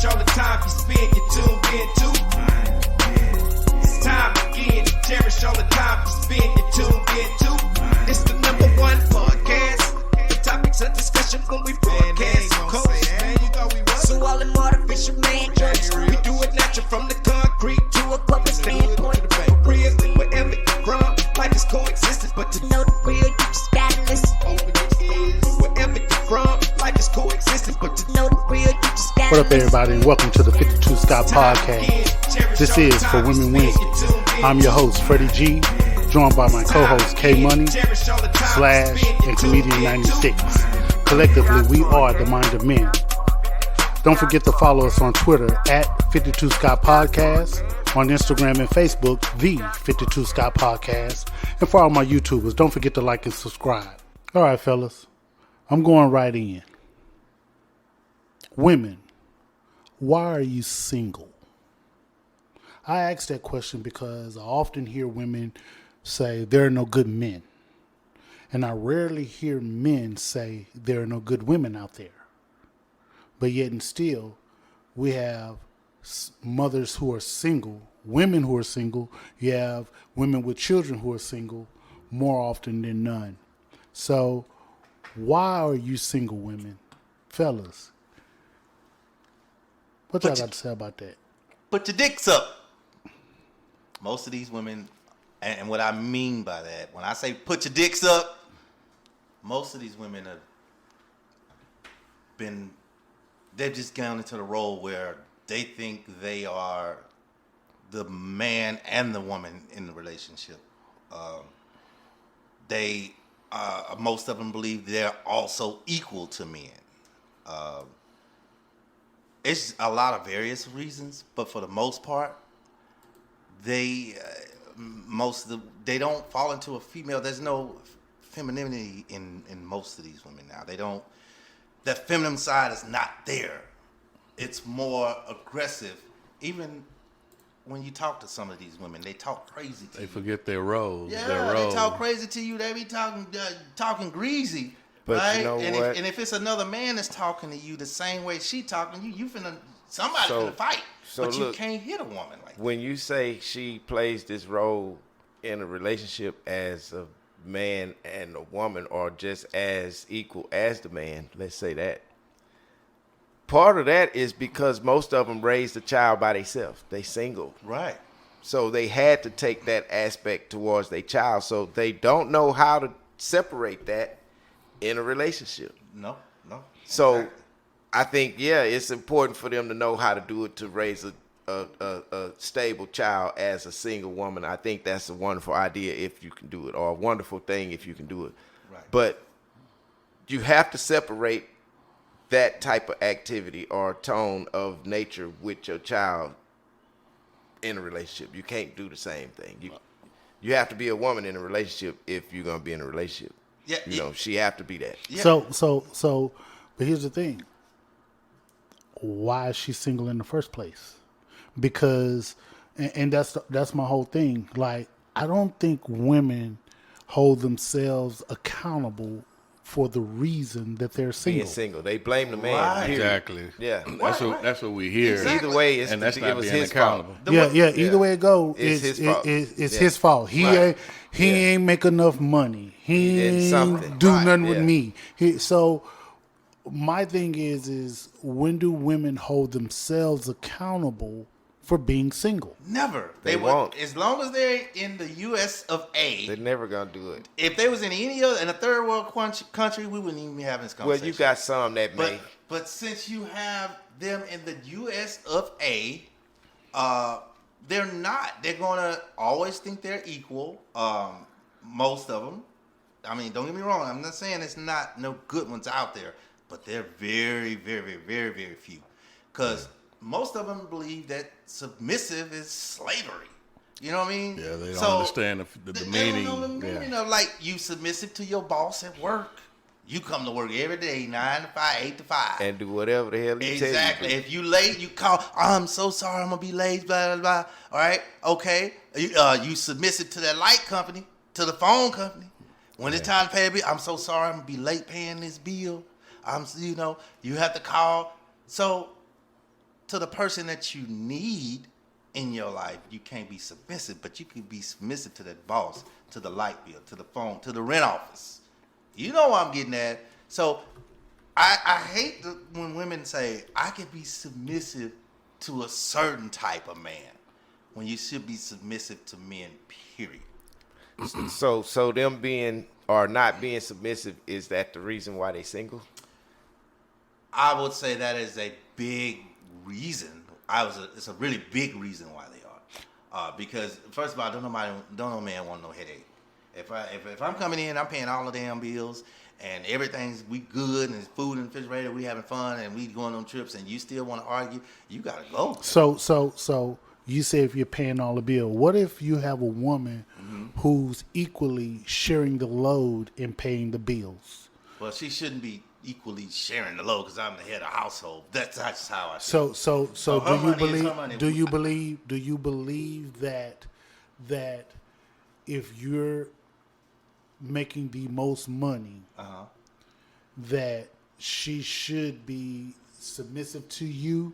cherish all the time you spend, you tuned in too. It's time again to cherish all the time you spend, you tuned in too. It's the number one podcast. The topics of discussion when we broadcast. So all them artificial man jokes, we do it natural from the concrete to a public standpoint. Real, wherever you from, life is coexistence, but to know the real, you just gotta listen. Wherever you from, life is coexistence, but to know the real, you just gotta listen. What up, everybody, and welcome to the 52 Scott Podcast. This is For Women Wednesday. I'm your host, Freddie G, joined by my co-host, K Money, Slash, and Comedian 96. Collectively, we are the Mind of Men. Don't forget to follow us on Twitter at 52 Scott Podcast, on Instagram and Facebook, the 52 Scott Podcast, and for all my YouTubers, don't forget to like and subscribe. All right, fellas, I'm going right in. Women, why are you single? I ask that question because I often hear women say there are no good men, and I rarely hear men say there are no good women out there. But yet and still, we have mothers who are single, women who are single. You have women with children who are single more often than none. So why are you single, women? Fellas, what y'all got to say about that? Put your dicks up. Most of these women, and what I mean by that, when I say put your dicks up, most of these women have been... They've just gone into the role where they think they are the man and the woman in the relationship. Most of them believe they're also equal to men. It's a lot of various reasons, but for the most part, they don't fall into a female. There's no femininity in most of these women now. They don't. That feminine side is not there. It's more aggressive. Even when you talk to some of these women, they talk crazy to you. They forget their roles. Yeah, they talk crazy to you. They be talking greasy. But right? you know what? And if it's another man that's talking to you the same way she talking to you, somebody finna fight. But you can't hit a woman like that. When you say she plays this role in a relationship as a man and a woman, or just as equal as the man, let's say that. Part of that is because most of them raised a child by themselves. They single. Right. So they had to take that aspect towards their child. So they don't know how to separate that in a relationship. No. So exactly. I think, it's important for them to know how to do it to raise a stable child as a single woman. I think that's a wonderful idea if you can do it, or a wonderful thing if you can do it. Right. But you have to separate that type of activity or tone of nature with your child in a relationship. You can't do the same thing. You have to be a woman in a relationship if you're going to be in a relationship. Yeah, she have to be that. Yeah. So, but here's the thing. Why is she single in the first place? Because, and that's my whole thing. Like, I don't think women hold themselves accountable for the reason that they're single. Being single, they blame the man. Right. Exactly. Yeah, That's what we hear. Exactly. Either way, and that's it not was being his accountable. fault. Either way it go, It's his fault. It's his fault. He ain't make enough money. He did ain't something. do Right. nothing with me. So my thing is when do women hold themselves accountable for being single? Never. They won't. As long as they're in the U.S. of A. They're never gonna do it. If they was in a third world country, we wouldn't even be having this conversation. Well, you got some that may. But since you have them in the U.S. of A, they're not. They're gonna always think they're equal. Most of them. I mean, don't get me wrong. I'm not saying it's not no good ones out there, but they're very, very, very, very few. Because most of them believe that submissive is slavery. You know what I mean? Yeah, they don't understand the They meaning. don't know the meaning of, like, you submissive to your boss at work. You come to work every day, 9 to 5, 8 to 5. And do whatever the hell he tell you. Exactly. If you late, you call, I'm so sorry, I'm going to be late, blah, blah, blah. All right? Okay. You submissive to that light company, to the phone company. When it's time to pay a bill, I'm so sorry, I'm going to be late paying this bill. You have to call. So to the person that you need in your life, you can't be submissive, but you can be submissive to that boss, to the light bill, to the phone, to the rent office. You know what I'm getting at. So I hate when women say, I can be submissive to a certain type of man, when you should be submissive to men, period. So them being or not being submissive, is that the reason why they single? I would say that is a big reason. It's a really big reason why they are. Because first of all, don't no man want no headache. If I'm coming in, I'm paying all the damn bills, and we good, and it's food in the refrigerator, we having fun, and we going on trips, and you still want to argue, you gotta go. So you say if you're paying all the bill, what if you have a woman who's equally sharing the load and paying the bills? Well, she shouldn't be equally sharing the load because I'm the head of household. That's how I So her money is her money. do you believe that if you're making the most money, that she should be submissive to you,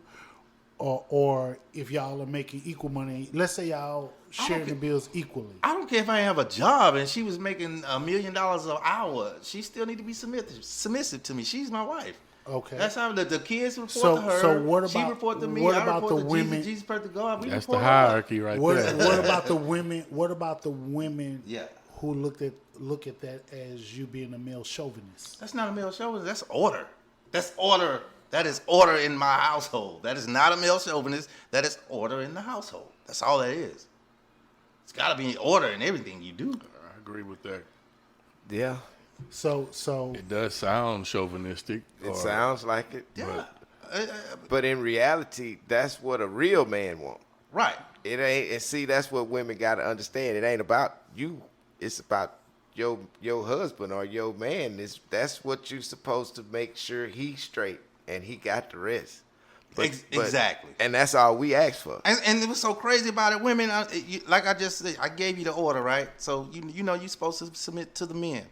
or if y'all are making equal money, let's say y'all sharing the bills equally. I don't care if I have a job and she was making $1 million an hour. She still need to be submissive to me. She's my wife. Okay. That's how the kids report to her. So what she about report to me. what I about report the to women? Jesus report to God. That's the hierarchy right there. What about the women? What about the women? Yeah. Who look at that as you being a male chauvinist? That's not a male chauvinist. That's order. That's order. That is order in my household. That is not a male chauvinist. That is order in the household. That's all that is. It's got to be order in everything you do. I agree with that. Yeah, So It does sound chauvinistic. it sounds like it. Yeah. But in reality, that's what a real man wants. Right. It ain't, and see, that's what women got to understand. It ain't about you. It's about your husband or your man. That's what you're supposed to make sure he's straight and he got the rest. Exactly. And that's all we ask for. And it was so crazy about it. Women, like I just said, I gave you the order, right? So you know you're supposed to submit to the men.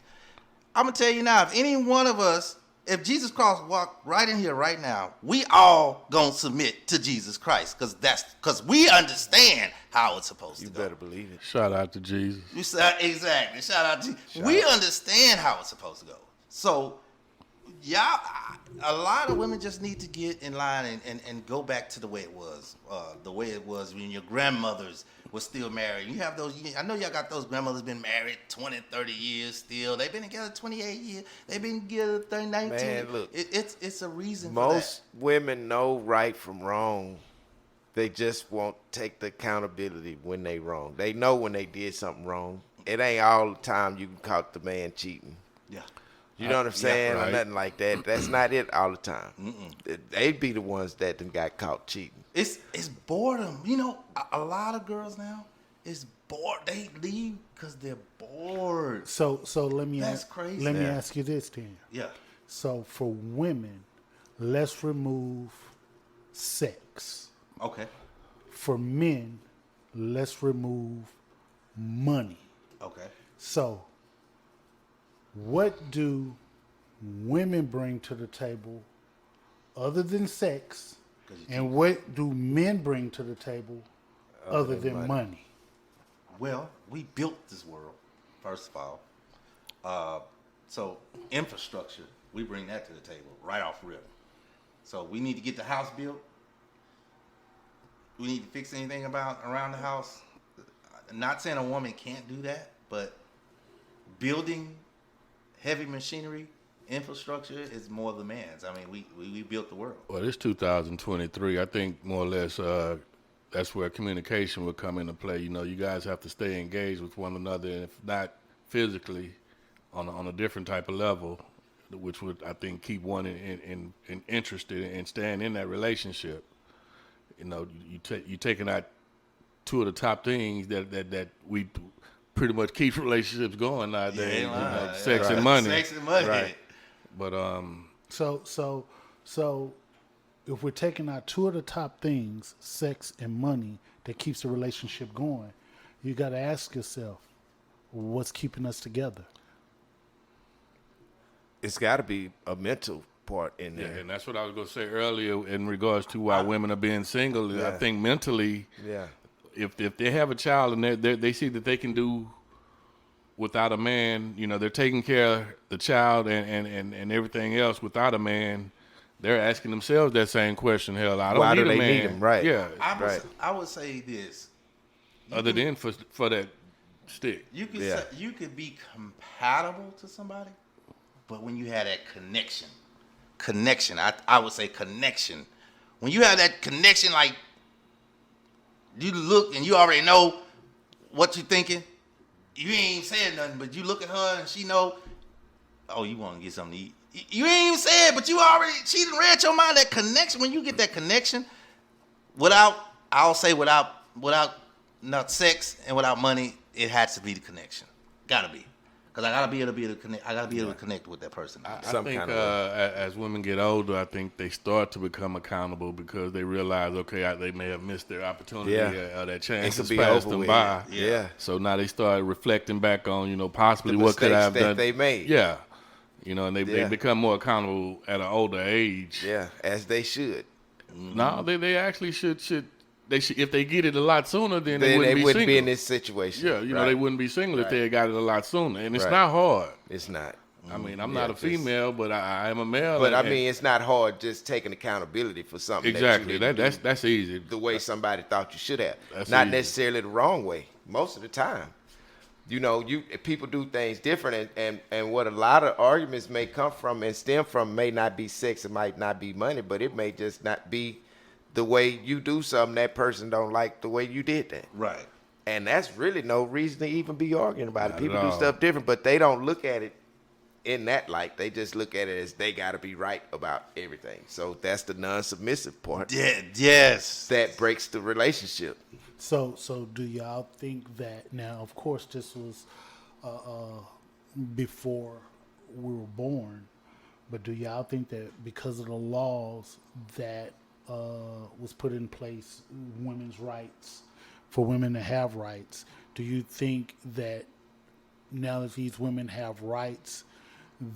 I'm gonna tell you now, if any one of us, if Jesus Christ walked right in here right now, we all gonna submit to Jesus Christ, because we understand how it's supposed You to go. better believe it. Shout out to Jesus. Exactly. Shout out to you. We understand how it's supposed to go. So, y'all, a lot of women just need to get in line and go back to the way it was when your grandmothers were still married. You have those, I know y'all got those grandmothers been married 20, 30 years still. They've been together 28 years. They've been together 30, 19. Man, look. It's a reason Most for that. women know right from wrong. They just won't take the accountability when they wrong. They know when they did something wrong. It ain't all the time you can caught the man cheating. Yeah. You know what I'm saying? right. Or nothing like that. That's not it all the time. They be the ones that done got caught cheating. It's boredom. You know, a lot of girls now is bored. They leave because they're bored. So let me That's crazy. Let me ask you this then. Yeah. So for women, let's remove sex. Okay. For men, let's remove money. Okay. So what do women bring to the table other than sex? And what do men bring to the table other than money? Well, we built this world, first of all. So infrastructure, we bring that to the table right off rip. So we need to get the house built. We need to fix anything around the house. Not saying a woman can't do that, but building heavy machinery, infrastructure is more the man's. I mean, we built the world. Well, it's 2023. I think more or less that's where communication will come into play. You know, you guys have to stay engaged with one another, and if not physically, on a different type of level, which would, I think, keep one in interested in staying in that relationship. You know, you taking out two of the top things that we pretty much keep relationships going nowadays. Yeah, you know, right. sex and money. Sex and money. Right. But So if we're taking out two of the top things, sex and money, that keeps the relationship going, you got to ask yourself, what's keeping us together? It's got to be a mental part in Yeah, there. and that's what I was going to say earlier in regards to why women are being single. I Yeah. think mentally, Yeah. if they have a child and they see that they can do without a man, they're taking care of the child and everything else without a man, they're asking themselves that same question. Hell, I don't Why need do a they man. need him? Right. Yeah. I would say this. Other than for that stick. You could Yeah. say, you could be compatible to somebody, but when you have that connection, I would say connection. When you have that connection, like you look and you already know what you're thinking. You ain't even saying nothing, but you look at her and she know, oh, you want to get something to eat. You ain't even said, but she done read your mind. That connection, when you get that connection, without not sex and without money, it has to be the connection. Gotta be. Because I gotta be able to connect. I gotta be able to connect with that person. I Some think kind of as women get older, I think they start to become accountable because they realize, okay, they may have missed their opportunity Yeah. or that It chance could has be passed over them with. by. Yeah. So now they start reflecting back on, possibly The what could I have mistakes that done. they made. Yeah. And they Yeah. become more accountable at an older age. Yeah, as they should. No, they actually should. They should, if they get it a lot sooner, then they Then wouldn't they be wouldn't single. be in this situation. Yeah, Right. they wouldn't be single if they had got it a lot sooner. And it's Right. not hard. It's not. I mean, I'm Yeah, not a just- female, but I am a male. But I and- mean, it's not hard just taking accountability for something. exactly. That you didn't do That's easy. the way somebody thought you should have. That's Not easy. necessarily the wrong way. Most of the time, people do things different, and what a lot of arguments may come from and stem from may not be sex, it might not be money, but it may just not be the way you do something that person don't like the way you did that. Right. And that's really no reason to even be arguing about it. Not People at do all. stuff different, but they don't look at it in that light. They just look at it as they got to be right about everything. So that's the non-submissive part Yeah. Yes. that breaks the relationship. So do y'all think that now? Of course, this was before we were born, but do y'all think that because of the laws that was put in place, women's rights, for women to have rights, do you think that now that these women have rights,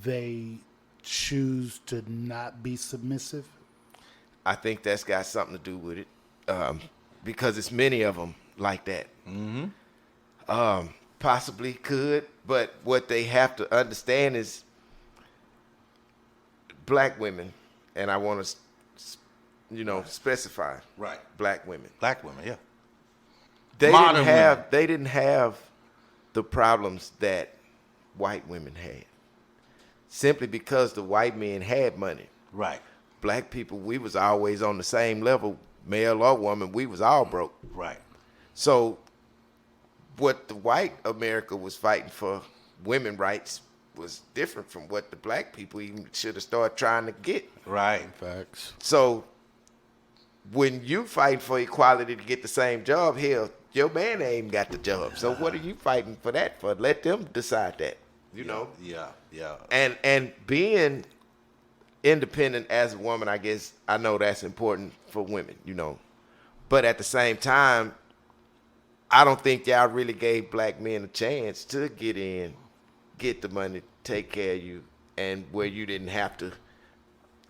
they choose to not be submissive? I think that's got something to do with it, because it's many of them like that. Mm-hmm. Possibly could, but what they have to understand is black women, and I want to, specify Right. black women. Black women. Yeah. They Modern they didn't have the problems that white women had, simply because the white men had money. Right. Black people, we was always on the same level, male or woman. We was all broke. Right. So what the white America was fighting for, women rights, was different from what the black people even should have started trying to get. Right. Facts. So when you fight for equality to get the same job, hell, your man ain't even got the job. So what are you fighting for that for? Let them decide that, you know? Yeah. Yeah. And being independent as a woman, I guess I know that's important for women, But at the same time, I don't think y'all really gave black men a chance to get in, get the money, take care of you, and where you didn't have to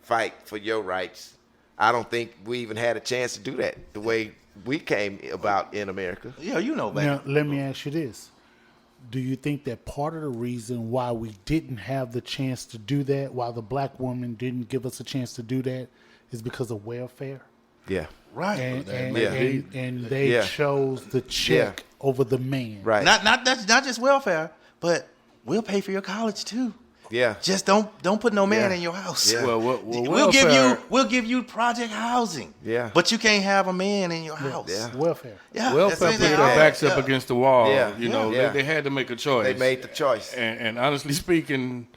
fight for your rights. I don't think we even had a chance to do that the way we came about in America. Yeah, baby. Now, let me ask you this. Do you think that part of the reason why we didn't have the chance to do that, why the black woman didn't give us a chance to do that, is because of welfare? Yeah. Right. And they Yeah. chose the check over the man. Right. Not just welfare, but we'll pay for your college too. Yeah. Just don't put no man Yeah. in your house. Yeah. Well, We'll give you project housing. Yeah. But you can't have a man in your house. Yeah. Welfare. Yeah. welfare that's put it. their Yeah. backs up Yeah. against the wall. Yeah. Yeah. They had to make a choice. They made the choice. And honestly speaking,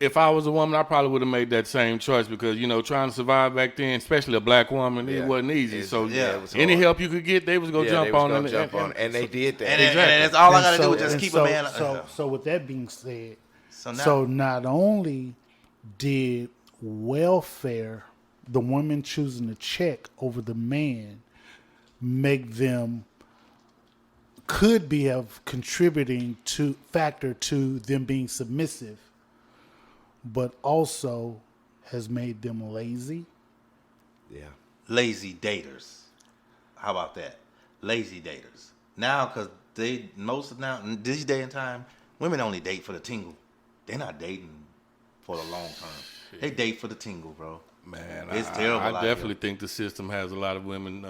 if I was a woman, I probably would have made that same choice because, trying to survive back then, especially a black woman, Yeah. it wasn't easy. It was was any hard. help you could get, they was going to Yeah, jump they was on gonna it. jump on it. And they did that. And that's all I got to do is just and keep so, a man. So with that being said, So now- not only did welfare, the woman choosing the check over the man, make them could be of contributing factor to them being submissive, but also has made them lazy. Yeah. Lazy daters. How about that? Lazy daters. Now, because in this day and time, women only date for the tingle. They're not dating for the long term. They date for the tingle, bro. Man, It's terrible. I out definitely here. think the system has a lot of women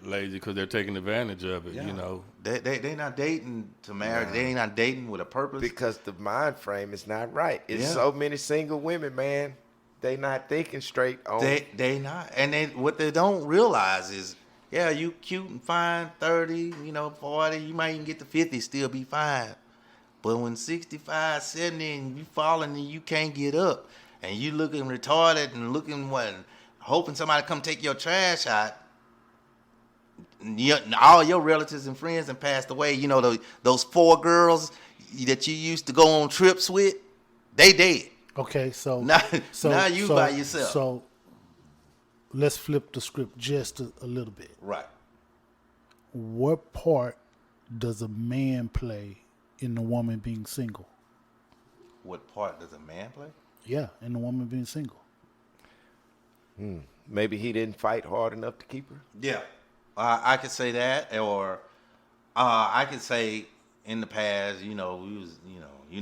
lazy because they're taking advantage of it. Yeah. You know, They not dating to marry. They ain't not dating with a purpose. Because the mind frame is not right. It's Yeah. so many single women, man. They not thinking straight on. They not, and what they don't realize is, yeah, you cute and fine, 30, 40, you might even get to 50, still be fine. But when 65, 70, and you falling and you can't get up, and you looking retarded and looking hoping somebody come take your trash out, all your relatives and friends have passed away. You know, those 4 girls that you used to go on trips with, they dead. Okay, so Now you by yourself. So let's flip the script just a little bit. Right. What part does a man play in the woman being single? What part does a man play? Yeah, in the woman being single. Maybe he didn't fight hard enough to keep her. Yeah, I could say that, or I could say in the past, we was,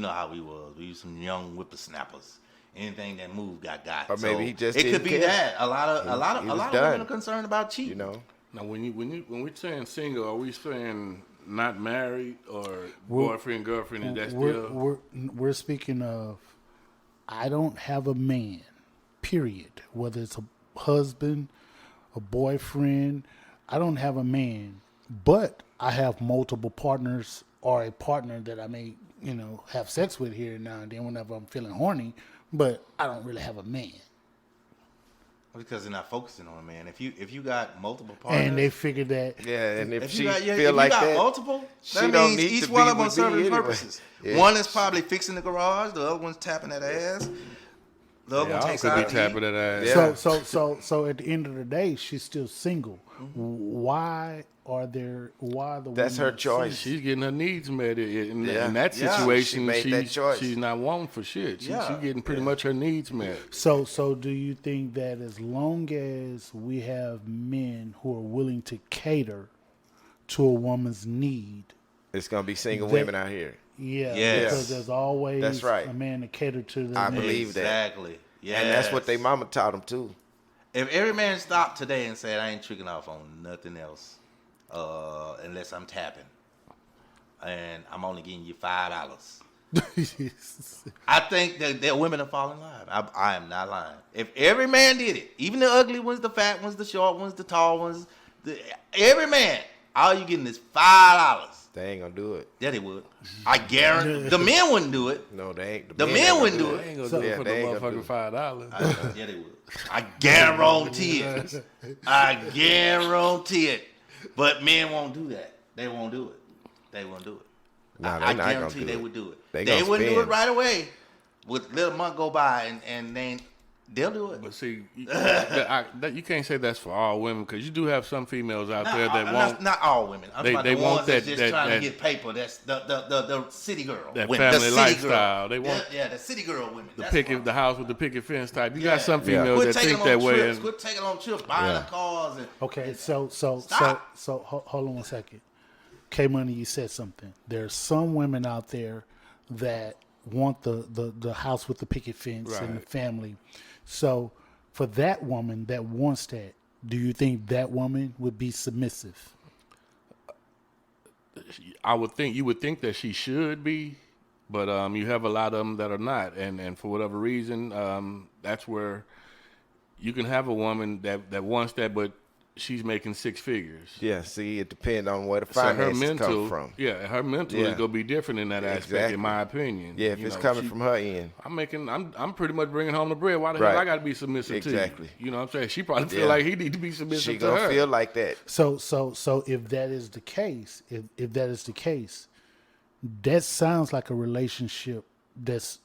how we was. We was some young whippersnappers. Anything that moved got. Or maybe he just it could didn't be care. that. A lot of He was women done. are concerned about cheating. You know, now when we're saying single, are we saying not married or We're- boyfriend, girlfriend? Is that still? We're speaking of, I don't have a man, period. Whether it's a husband, a boyfriend, I don't have a man, but I have multiple partners or a partner that I may, have sex with here and now and then whenever I'm feeling horny, but I don't really have a man. Because they're not focusing on a man. If you got multiple partners, And they figured that yeah. And if she you got, feel if like you got that, multiple, she that don't means need each to one be of them with me serving anyway. purposes. Yeah. One is probably fixing the garage. The other one's tapping that ass. The other Yeah, one I takes could be out tapping that ass. Yeah. So at the end of the day, she's still single. Mm-hmm. Why are the That's her women choice. She's getting her needs met in Yeah. that Yeah. situation. She made that choice. She's not wanting for shit. She's Yeah. getting pretty much her needs met. So do you think that as long as we have men who are willing to cater to a woman's need, It's gonna be single That- women out here. yeah, Yes. because there's always That's right. a man to cater to their I needs. believe that. Exactly. Yeah. And that's what they mama taught them too. If every man stopped today and said, I ain't tricking off on nothing else, unless I'm tapping, and I'm only giving you $5, I think that women are falling in line. I am not lying. If every man did it, even the ugly ones, the fat ones, the short ones, the tall ones, every man, all you getting is $5. They ain't gonna do it. Yeah, they would. I guarantee. The men wouldn't do it. No, they ain't. The men men ain't wouldn't gonna do They ain't it. gonna do Yeah, it for the they ain't gonna do motherfucking it. $5. Yeah, they would. I guarantee it. I guarantee it. But men won't do that. They won't do it. They won't do it. Nah, they I not gonna guarantee do they it. would do it. They They gonna wouldn't do it spend. right away. With let a month go by and they'll do it. But see, you can't say that's for all women because you do have some females out there that won't. Not all women. I'm They- talking they about the want ones that's that- just trying that- to get paper. That's the city girl. That women. family The city girl. lifestyle. They want yeah, the city girl women. the That's picket, what the I'm house talking with the picket fence type. You about. got some Yeah. females Quit that taking think on that way. trips. And, Quit taking on trips, buying Yeah. the cars. And, Okay, so Stop. hold on one second. K Money, you said something. There's some women out there that want the house with the picket fence and the Right. family. So for that woman that wants that, do you think that woman would be submissive? I would think you would think that she should be, but you have a lot of them that are not, and for whatever reason, that's where you can have a woman that wants that, but she's making 6 figures. Yeah, see, it depends on where the So her finances mental, come from. yeah, her mental Yeah. is gonna be different in that aspect, Exactly. in my opinion. Yeah, if You it's know, coming she- from her end. I'm pretty much bringing home the bread. Why the hell Right. I got to be submissive Exactly. to you? You know what I'm saying? She probably feel Yeah. like he need to be submissive She to gonna her. feel like that. So if that is the case, if that is the case, that sounds like a relationship that's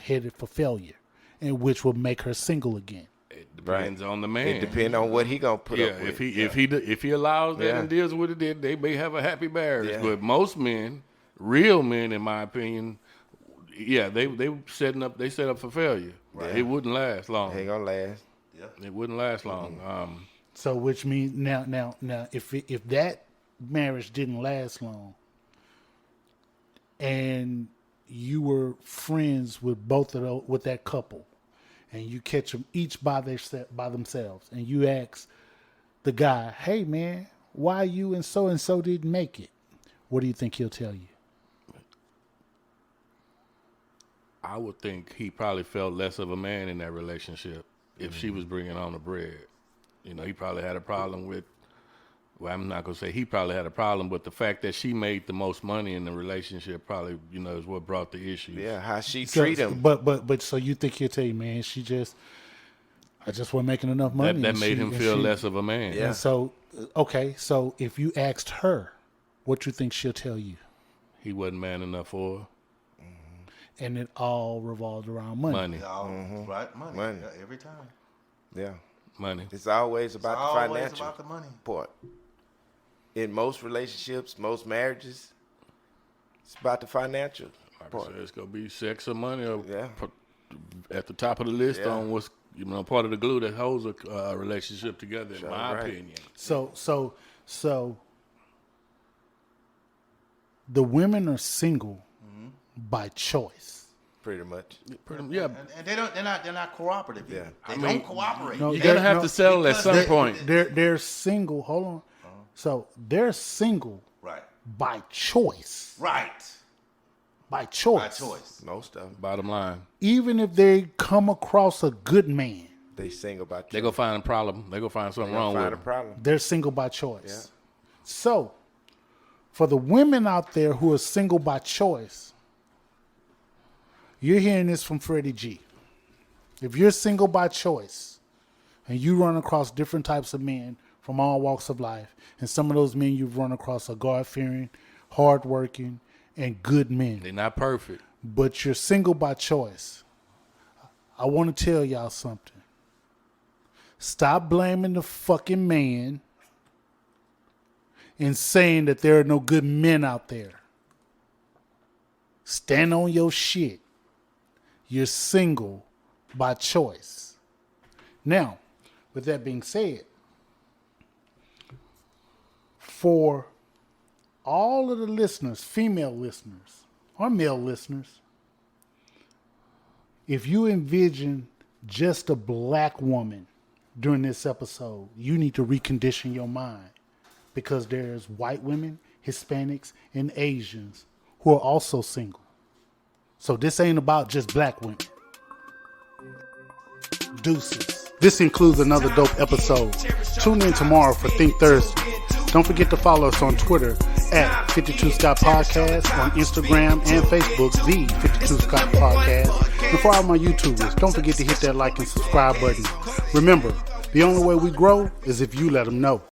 headed for failure, and which will make her single again. It depends on the man. It depends on what he gonna put Yeah, up with. if he allows that Yeah. and deals with it, they may have a happy marriage. Yeah. But most men, real men, in my opinion, Yeah, they set up for failure. Right. It wouldn't last long. Ain't gonna last. It wouldn't last long. So which means now if that marriage didn't last long, and you were friends with with that couple, and you catch them each by themselves, and you ask the guy, "Hey man, why you and so didn't make it?" What do you think he'll tell you? I would think he probably felt less of a man in that relationship if she was bringing on the bread. You know, he probably had a problem with. Well, I'm not gonna say he probably had a problem, but the fact that she made the most money in the relationship probably, is what brought the issue. Yeah, how she treat him. But so you think he'll tell you, man, I just wasn't making enough money. That made him feel less of a man. Yeah. And so, okay, so if you asked her, what you think she'll tell you? He wasn't man enough for her. And it all revolved around money. Money. Right, money. Yeah, every time. Yeah. Money. It's always about the Always financial about the money. part. In most relationships, most marriages, it's about the financial Like part. I said, it's gonna be sex or money or Yeah. at the top of the list Yeah. on what's part of the glue that holds a relationship together. In Sure, my right. opinion. So the women are single by choice. Pretty much. Yeah. And they're not cooperative. Yeah. They I don't mean, cooperate. no, You're they're- gonna have to settle at because some they- point. They're single. Hold on. So they're single Right. by choice. Right. By choice. By choice. Most of them. Bottom line, Even if they come across a good man, They sing about they go find a problem. They go find something They wrong with find a them. problem. they're single by choice. Yeah. So, for the women out there who are single by choice, you're hearing this from Freddie G. If you're single by choice and you run across different types of men from all walks of life, and some of those men you've run across are God-fearing, hardworking, and good men, They're not perfect. but you're single by choice, I want to tell y'all something. Stop blaming the fucking man and saying that there are no good men out there. Stand on your shit. You're single by choice. Now, with that being said, for all of the listeners, female listeners, or male listeners, if you envision just a black woman during this episode, you need to recondition your mind, because there's white women, Hispanics, and Asians who are also single. So this ain't about just black women. Deuces. This includes another dope episode. Tune in tomorrow for Think Thursday. Don't forget to follow us on Twitter at 52 Scott Podcast, on Instagram and Facebook, the 52 Scott Podcast. And for all my YouTubers, don't forget to hit that like and subscribe button. Remember, the only way we grow is if you let them know.